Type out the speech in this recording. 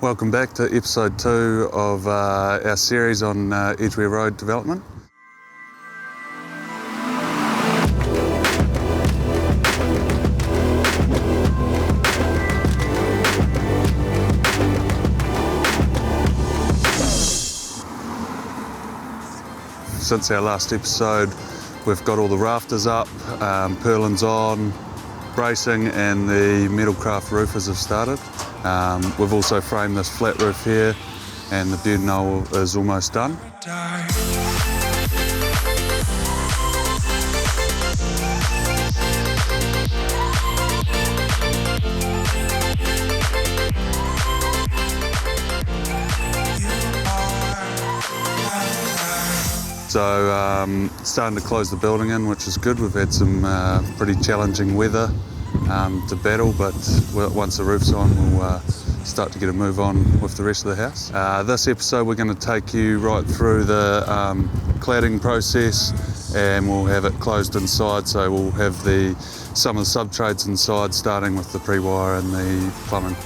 Welcome back to episode 2 of our series on Edgeware Road development. Since our last episode, we've got all the rafters up, purlins on, bracing, and the metalcraft roofers have started. We've also framed this flat roof here, and the bed knoll is almost done. So starting to close the building in, which is good. We've had some pretty challenging weather to battle, but once the roof's on, we'll start to get a move on with the rest of the house. This episode we're going to take you right through the cladding process, and we'll have it closed inside, so we'll have some of the sub-trades inside, starting with the pre-wire and the plumbing.